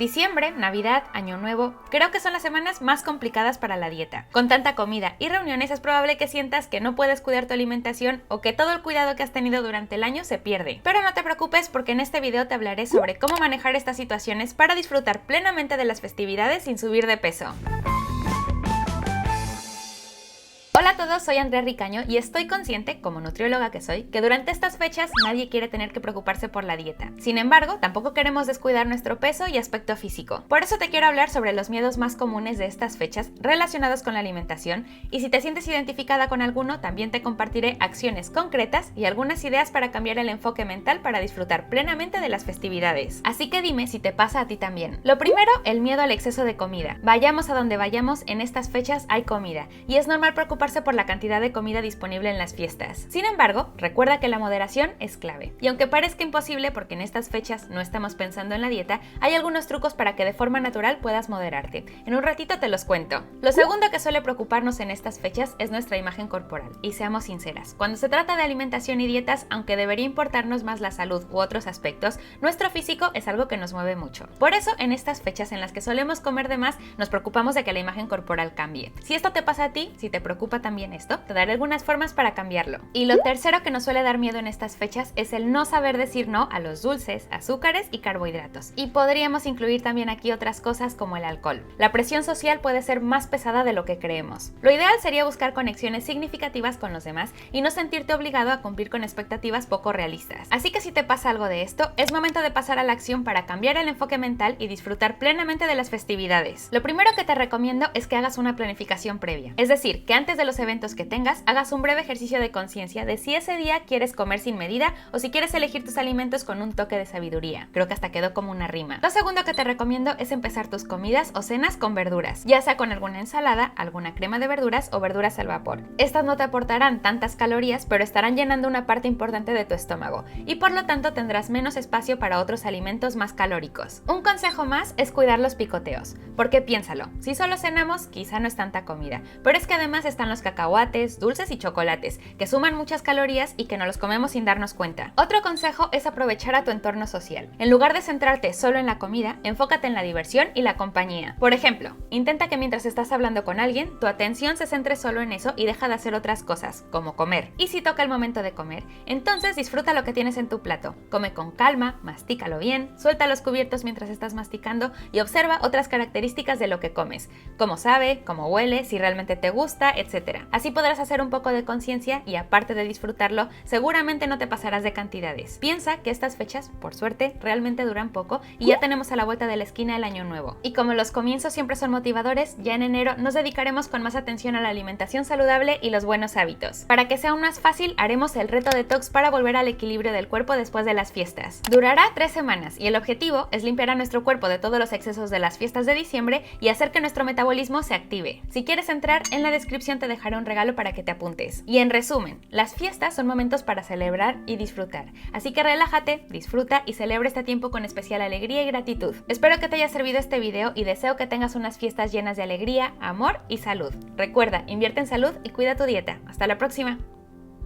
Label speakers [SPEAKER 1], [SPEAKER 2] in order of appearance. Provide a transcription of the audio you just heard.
[SPEAKER 1] Diciembre, Navidad, Año Nuevo, creo que son las semanas más complicadas para la dieta. Con tanta comida y reuniones es probable que sientas que no puedes cuidar tu alimentación o que todo el cuidado que has tenido durante el año se pierde. Pero no te preocupes porque en este video te hablaré sobre cómo manejar estas situaciones para disfrutar plenamente de las festividades sin subir de peso. Hola a todos, soy Andrea Ricaño y estoy consciente, como nutrióloga que soy, que durante estas fechas nadie quiere tener que preocuparse por la dieta. Sin embargo, tampoco queremos descuidar nuestro peso y aspecto físico. Por eso te quiero hablar sobre los miedos más comunes de estas fechas relacionados con la alimentación, y si te sientes identificada con alguno, también te compartiré acciones concretas y algunas ideas para cambiar el enfoque mental para disfrutar plenamente de las festividades. Así que dime si te pasa a ti también. Lo primero, el miedo al exceso de comida. Vayamos a donde vayamos, en estas fechas hay comida, y es normal preocuparse por la cantidad de comida disponible en las fiestas. Sin embargo, recuerda que la moderación es clave. Y aunque parezca imposible porque en estas fechas no estamos pensando en la dieta, hay algunos trucos para que de forma natural puedas moderarte. En un ratito te los cuento. Lo segundo que suele preocuparnos en estas fechas es nuestra imagen corporal. Y seamos sinceras, cuando se trata de alimentación y dietas, aunque debería importarnos más la salud u otros aspectos, nuestro físico es algo que nos mueve mucho. Por eso, en estas fechas en las que solemos comer de más, nos preocupamos de que la imagen corporal cambie. Si esto te pasa a ti, si te preocupa también esto, te daré algunas formas para cambiarlo. Y lo tercero que nos suele dar miedo en estas fechas es el no saber decir no a los dulces, azúcares y carbohidratos. Y podríamos incluir también aquí otras cosas como el alcohol. La presión social puede ser más pesada de lo que creemos. Lo ideal sería buscar conexiones significativas con los demás y no sentirte obligado a cumplir con expectativas poco realistas. Así que si te pasa algo de esto, es momento de pasar a la acción para cambiar el enfoque mental y disfrutar plenamente de las festividades. Lo primero que te recomiendo es que hagas una planificación previa. Es decir, que antes de los eventos que tengas, hagas un breve ejercicio de conciencia de si ese día quieres comer sin medida o si quieres elegir tus alimentos con un toque de sabiduría. Creo que hasta quedó como una rima. Lo segundo que te recomiendo es empezar tus comidas o cenas con verduras, ya sea con alguna ensalada, alguna crema de verduras o verduras al vapor. Estas no te aportarán tantas calorías, pero estarán llenando una parte importante de tu estómago y por lo tanto tendrás menos espacio para otros alimentos más calóricos. Un consejo más es cuidar los picoteos, porque piénsalo, si solo cenamos quizá no es tanta comida, pero es que además están los cacahuates, dulces y chocolates, que suman muchas calorías y que no los comemos sin darnos cuenta. Otro consejo es aprovechar a tu entorno social. En lugar de centrarte solo en la comida, enfócate en la diversión y la compañía. Por ejemplo, intenta que mientras estás hablando con alguien, tu atención se centre solo en eso y deja de hacer otras cosas, como comer. Y si toca el momento de comer, entonces disfruta lo que tienes en tu plato. Come con calma, mastícalo bien, suelta los cubiertos mientras estás masticando y observa otras características de lo que comes. Cómo sabe, cómo huele, si realmente te gusta, etc. Así podrás hacer un poco de conciencia y aparte de disfrutarlo, seguramente no te pasarás de cantidades. Piensa que estas fechas, por suerte, realmente duran poco y ya tenemos a la vuelta de la esquina el año nuevo. Y como los comienzos siempre son motivadores, ya en enero nos dedicaremos con más atención a la alimentación saludable y los buenos hábitos. Para que sea aún más fácil, haremos el reto detox para volver al equilibrio del cuerpo después de las fiestas. Durará 3 semanas y el objetivo es limpiar a nuestro cuerpo de todos los excesos de las fiestas de diciembre y hacer que nuestro metabolismo se active. Si quieres entrar, en la descripción te dejaré un regalo para que te apuntes. Y en resumen, las fiestas son momentos para celebrar y disfrutar. Así que relájate, disfruta y celebra este tiempo con especial alegría y gratitud. Espero que te haya servido este video y deseo que tengas unas fiestas llenas de alegría, amor y salud. Recuerda, invierte en salud y cuida tu dieta. Hasta la próxima.